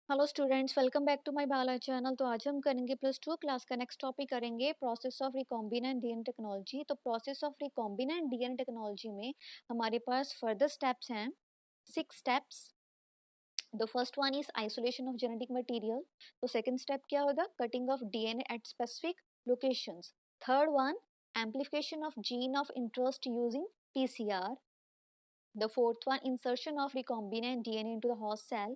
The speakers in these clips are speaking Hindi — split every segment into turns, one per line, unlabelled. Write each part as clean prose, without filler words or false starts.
Hello students, welcome back to my Bala channel. तो आज हम करेंगे +2 क्लास का नेक्स्ट टॉपिक करेंगे process of recombinant DNA technology. तो process of recombinant DNA technology में हमारे पास फर्दर स्टेप्स हैं, 6 steps. The first one is isolation of genetic material. तो सेकंड स्टेप क्या होगा? Cutting of DNA at specific locations. Third one, amplification of gene of interest using PCR. The fourth one, insertion of recombinant DNA into the host cell.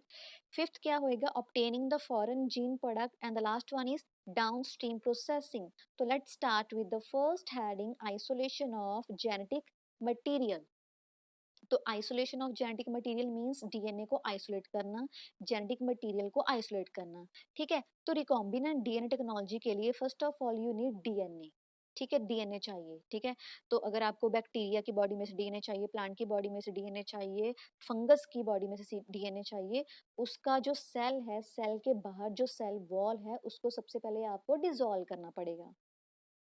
Fifth क्या होएगा? Obtaining the foreign gene product. And the last one is downstream processing. So let's start with the first heading, isolation of genetic material. तो isolation of genetic material means DNA को आइसोलेट करना, जेनेटिक मटेरियल को आइसोलेट करना। ठीक है, तो रिकॉम्बिनेंट डीएनए टेक्नोलॉजी के लिए first of all you need DNA. ठीक है, डीएनए चाहिए। ठीक है, तो अगर आपको बैक्टीरिया की बॉडी में से डीएनए चाहिए, प्लांट की बॉडी में से डीएनए चाहिए, फंगस की बॉडी में से डीएनए चाहिए, उसका जो सेल है, सेल के बाहर जो सेल वॉल है, उसको सबसे पहले आपको डिसॉल्व करना पड़ेगा।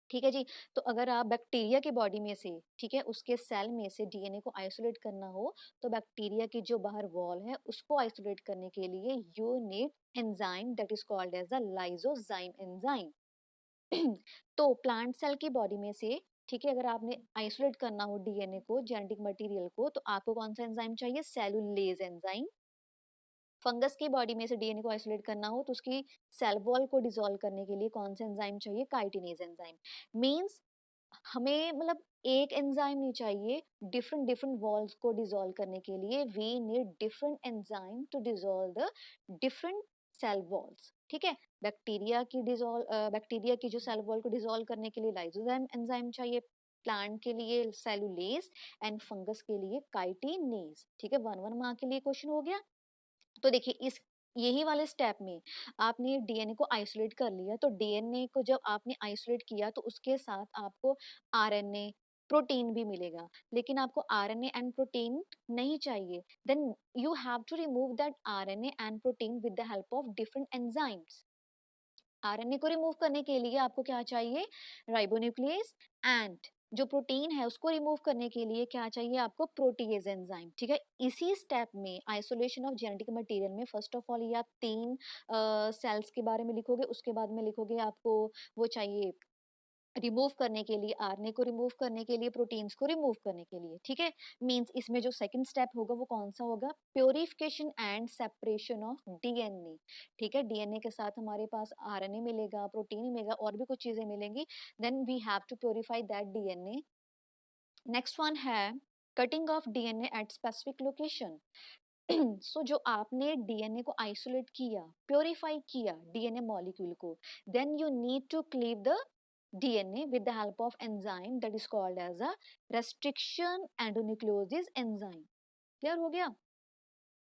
ठीक है जी। तो अगर आप बैक्टीरिया की बॉडी में से, ठीक है, उसके सेल में से डीएनए को आइसोलेट करना हो, तो बैक्टीरिया की जो बाहर वॉल है उसको आइसोलेट करने के लिए you need enzyme that is called as the lysozyme enzyme. तो प्लांट सेल की बॉडी में से, ठीक है, अगर आपने आइसोलेट करना हो डीएनए को, जेनेटिक मटेरियल को, तो आपको कौन सा एंजाइम चाहिए? Cellulase enzyme. फंगस की बॉडी में से डीएनए को आइसोलेट करना हो, तो उसकी सेल वॉल को डिसॉल्व करने के लिए कौन सा एंजाइम चाहिए? Chitinase enzyme. मींस हमें मतलब एक एंजाइम नहीं चाहिए, डिफरेंट डिफरेंट वॉल्स को डिसॉल्व करने के लिए we need different enzyme to dissolve the different cell walls. ठीक है, बैक्टीरिया की जो सेल वॉल को डिसॉल्व करने के लिए लाइसोजाइम एंजाइम चाहिए, प्लांट के लिए सेलुलेज, एंड फंगस के लिए काइटिनेज। ठीक है, 1-1 मार्क के लिए क्वेश्चन हो गया। तो देखिए, इस यही वाले स्टेप में आपने डीएनए को आइसोलेट कर लिया, तो डीएनए को जब आपने आइसोलेट किया तो उसके साथ आपको आरएनए, प्रोटीन भी मिलेगा। लेकिन आपको आरएनए एंड प्रोटीन नहीं चाहिए, then you have to remove that RNA and protein with the help of different enzymes. RNA को रिमूव करने के लिए आपको क्या चाहिए? राइबोन्यूक्लियस। एंड जो प्रोटीन है उसको रिमूव करने के लिए क्या चाहिए आपको? Protease enzyme. ठीक है, इसी स्टेप में आइसोलेशन ऑफ जेनेटिक मटेरियल में फर्स्ट ऑफ ऑल ये आप 3 सेल्स के बारे में लिखोगे, उसके बाद में लिखोगे आपको वो चाहिए रिमूव करने के लिए, आरएनए को रिमूव करने के लिए, प्रोटीन्स को रिमूव करने के लिए। ठीक है, मींस इसमें जो सेकंड स्टेप होगा वो कौन सा होगा? Purification and separation of DNA. ठीक है, डीएनए के साथ हमारे पास आरएनए मिलेगा, प्रोटीन मिलेगा, और भी कुछ चीजें मिलेंगी। Then we have to purify that DNA. Next one है cutting of DNA at specific location. So जो आपने डीएनए को आइसोलेट किया, प्योरीफाई किया डीएनए मॉलिक्यूल को, then you need to cleave the DNA with the help of enzyme that is called as a restriction endonucleases enzyme. Clear हो गया?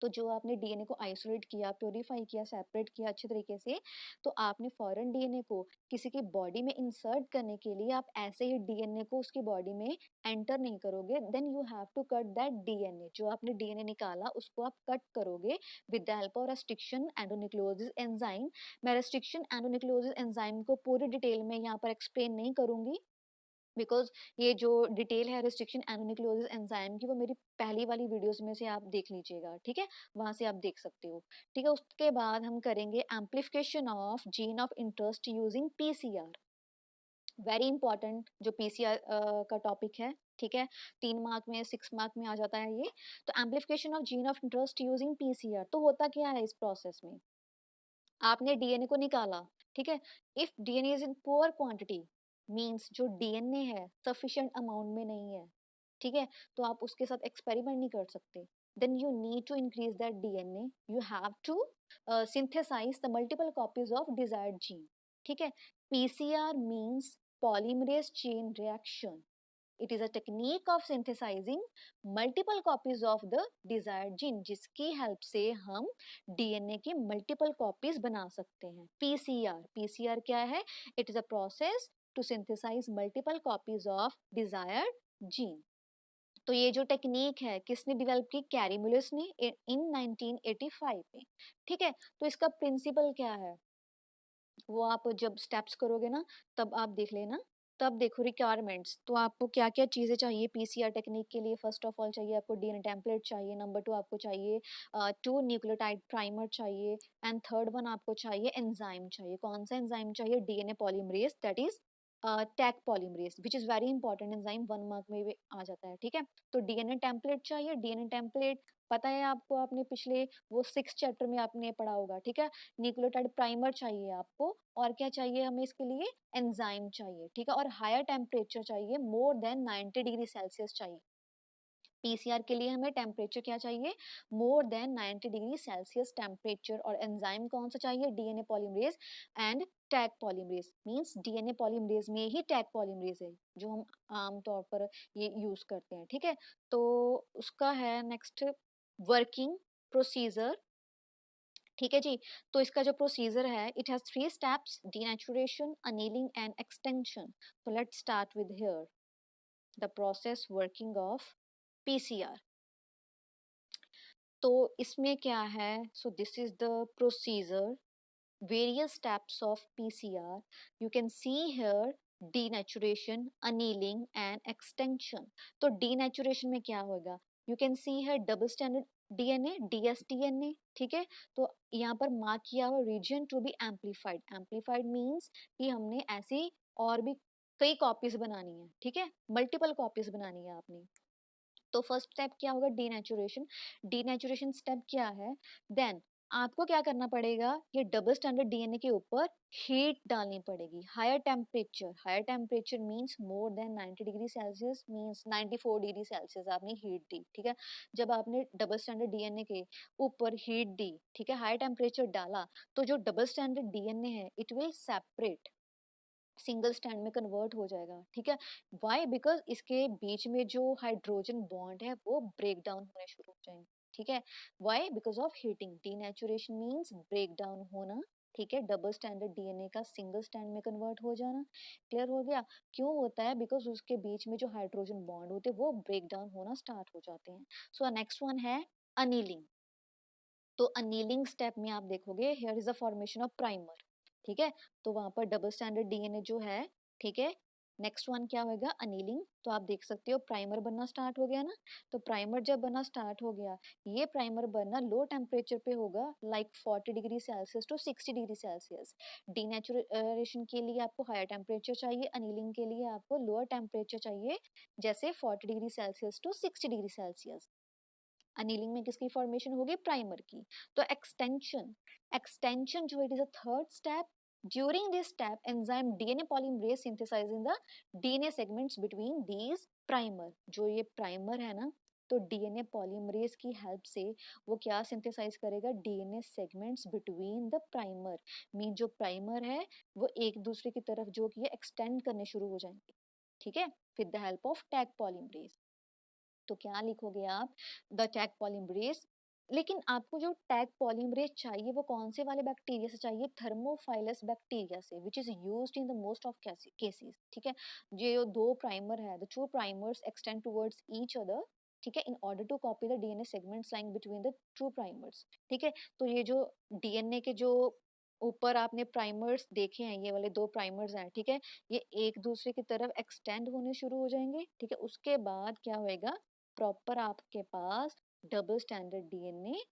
तो जो आपने डीएनए को आइसोलेट किया, प्योरीफाई किया, सेपरेट किया अच्छे तरीके से, तो आपने फॉरेन डीएनए को किसी की बॉडी में इंसर्ट करने के लिए आप ऐसे ही डीएनए को उसकी बॉडी में एंटर नहीं करोगे। Then you have to cut that DNA. जो आपने डीएनए निकाला उसको आप कट करोगे with the help of restriction endonucleases enzyme. मैं रेस्ट्रिक्शन एंडोन्यूक्लियोसिस एंजाइम को पूरी डिटेल में यहाँ पर एक्सप्लेन नहीं करूंगी, बिकॉज ये जो डिटेल है रिस्ट्रिक्शन एनोनिक्लोसिस एंजाइम की, वो मेरी पहली वाली वीडियोस में से आप देख लीजिएगा। ठीक है, वहां से आप देख सकते हो। ठीक है, उसके बाद हम करेंगे amplification of gene of interest using PCR. Very important जो पीसीआर का टॉपिक है। ठीक है, 3 मार्क में, 6 मार्क में आ जाता है ये। तो amplification of gene of interest using PCR, तो होता क्या है इस प्रोसेस में? आपने डीएनए को निकाला, ठीक है, if DNA is in poor quantity, means जो डीएनए है सफिशिएंट अमाउंट में नहीं है, ठीक है, तो आप उसके साथ एक्सपेरिमेंट नहीं कर सकते। Then you need to increase that DNA, you have to synthesize the multiple copies of desired gene. ठीक है, PCR means polymerase chain reaction. It is a technique of synthesizing multiple copies of the desired gene, जिसकी हेल्प से हम डीएनए की मल्टीपल कॉपीज बना सकते हैं। पीसीआर, पीसीआर क्या है? It is a process to synthesize multiple copies of desired gene. तो ये जो टेक्निक है किसने डेवलप की? कैरीमुलस ने इन 1985 में। ठीक है, तो इसका प्रिंसिपल क्या है वो आप जब स्टेप्स करोगे ना तब आप देख लेना। तो अब देखो रिक्वायरमेंट्स, तो आपको क्या क्या चीज़ें चाहिए पीसीआर टेक्निक के लिए। फर्स्ट ऑफ ऑल चाहिए आपको डीएनए टेम्पलेट चाहिए, नंबर 2 आपको चाहिए 2 न्यूक्लियोटाइड प्राइमर चाहिए, एंड थर्ड वन आपको चाहिए एंजाइम चाहिए। कौन सा एंजाइम चाहिए? DNA polymerase, that is tag polymerase, which is very important enzyme, 1 mark में भी आ जाता है, ठीक है। तो डीएनए टेम्पलेट चाहिए। डीएनए टेम्पलेट पता है आपको, आपने पिछले वो 6 चैप्टर में आपने पढ़ा होगा, ठीक है। न्यूक्लियोटाइड प्राइमर चाहिए आपको, और क्या चाहिए हमें इसके लिए? एंजाइम चाहिए, ठीक है। और हायर टेम्परेचर चाहिए, मोर देन 90 डिग्री सेल्सियस चाहिए। पीसीआर के लिए हमें टेम्परेचर क्या चाहिए? मोर देन 90 डिग्री सेल्सियस टेम्परेचर। और एंजाइम कौन सा चाहिए? DNA polymerase and tag polymerase. Means DNA polymerase में ही टैग पॉलीमरेज है जो हम आमतौर पर ये यूज करते हैं, ठीक है। तो उसका है नेक्स्ट वर्किंग प्रोसीजर, ठीक है जी। तो इसका जो प्रोसीजर है, it has 3 steps: denaturation, annealing and extension. तो let's start with here the process working of PCR. तो इसमें क्या है? So this is the procedure, various steps of PCR. You can see here denaturation, annealing and extension. तो denaturation में क्या होगा? You can see here double stranded DNA, dsDNA, ठीक है। तो यहाँ पर मार्क किया हुआ region to be amplified. Amplified means कि हमने ऐसी और भी कई कॉपीज बनानी है, ठीक है, मल्टीपल कॉपीज बनानी है आपने। तो फर्स्ट स्टेप क्या होगा? डीनेचुरेशन। डीनेचुरेशन स्टेप क्या है? देन आपको क्या करना पड़ेगा? ये डबल स्टैंडर्ड डीएनए के ऊपर हीट डालनी पड़ेगी, higher temperature. Higher temperature means more than 90 degree Celsius, means 94 degree Celsius आपने हीट दी, ठीक है। जब आपने डबल स्टैंडर्ड डीएनए के ऊपर हीट दी, ठीक है, हायर टेम्परेचर डाला, तो जो डबल स्टैंडर्ड डीएनए है it will separate, single stand में कन्वर्ट हो जाएगा, ठीक है। वाई? बिकॉज इसके बीच में जो हाइड्रोजन बॉन्ड है वो ब्रेक डाउन होने शुरू हो जाएंगे, ठीक है। Why? Because of heating. Denaturation means break down होना, ठीक है। डबल स्टैंडर्ड डीएनए का सिंगल स्टैंड में कन्वर्ट हो जाना। क्लियर हो गया? क्यों होता है? बिकॉज उसके बीच में जो हाइड्रोजन बॉन्ड होते हैं वो ब्रेक डाउन होना स्टार्ट हो जाते हैं। सो नेक्स्ट वन है अनीलिंग। तो अनीलिंग स्टेप में आप देखोगे here is a formation of primer, ठीक है। तो वहां पर डबल स्टैंडर्ड डीएनए जो है, ठीक है। नेक्स्ट वन क्या होगा? अनीलिंग। तो आप देख सकते हो प्राइमर बनना स्टार्ट हो गया ना। तो प्राइमर जब बनना स्टार्ट हो गया, ये प्राइमर बनना लो टेम्परेचर पे होगा, like 40 degree Celsius to 60 degree Celsius. Denaturation के लिए आपको हायर टेम्परेचर चाहिए, अनीलिंग के लिए आपको लोअर टेम्परेचर चाहिए, जैसे 40 degree Celsius to 60 degree Celsius. Annealing में किसकी फॉर्मेशन होगी? प्राइमर की। तो एक्सटेंशन, एक्सटेंशन जो it is a third step. During this step enzyme DNA polymerase synthesizing the DNA segments between these primer. जो ये प्राइमर है ना, तो डीएनए पॉलीमरेज की हेल्प से वो क्या सिंथेसाइज करेगा? DNA segments between the primer. Mean जो प्राइमर है वो एक दूसरे की तरफ जो कि एक्सटेंड करने शुरू हो जाएंगे, ठीक है, with the help of tag polymerase. तो क्या लिखोगे आप? The tag polymerase. लेकिन आपको जो टैग पॉलीमरेज चाहिए वो कौन से वाले बैक्टीरिया से चाहिए? थर्मोफाइलस बैक्टीरिया से, which is used in the most of cases, ठीक है। जो दो प्राइमर है, the two primers extend towards each other, ठीक है, in order to copy the DNA segments lying between the two primers, ठीक है। तो ये जो डीएनए के जो ऊपर आपने प्राइमर्स देखे हैं, ये वाले दो प्राइमर्स हैं, ठीक है, ये एक दूसरे की तरफ एक्सटेंड होने शुरू हो जाएंगे, ठीक है। उसके बाद क्या होएगा? प्रॉपर आपके पास डबल स्टैंडर्ड डीएनए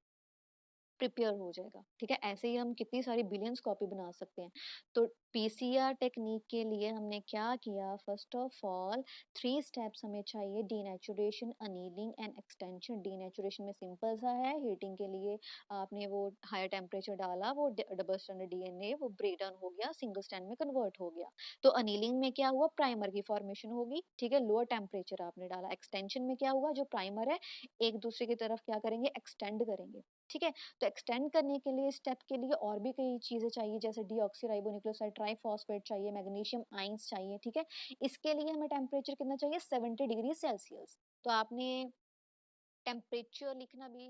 प्रिपेयर हो जाएगा, ठीक है। ऐसे ही हम कितनी सारी बिलियंस कॉपी बना सकते हैं। तो पीसीआर टेक्निक के लिए हमने क्या किया? फर्स्ट ऑफ ऑल 3 स्टेप्स हमें चाहिए: denaturation, annealing and extension. Denaturation में सिंपल सा है, हीटिंग के लिए आपने वो हायर टेम्परेचर डाला, वो डबल स्टैंडर्ड डीएनए वो ब्रेक डाउन हो गया, सिंगल स्टैंड में कन्वर्ट हो गया। तो अनीलिंग में क्या हुआ? प्राइमर की फॉर्मेशन होगी, ठीक है, लोअर टेम्परेचर आपने डाला। एक्सटेंशन में क्या हुआ? जो प्राइमर है एक दूसरे की तरफ क्या करेंगे? एक्सटेंड करेंगे, ठीक है। तो एक्सटेंड करने के लिए स्टेप के लिए और भी कई चीजें चाहिए, जैसे डीऑक्सीराइबोन्यूक्लियोसाइड ट्राइफॉस्फेट चाहिए, मैग्नीशियम आयंस चाहिए, ठीक है। इसके लिए हमें टेम्परेचर कितना चाहिए? 70 डिग्री सेल्सियस। तो आपने टेम्परेचर लिखना भी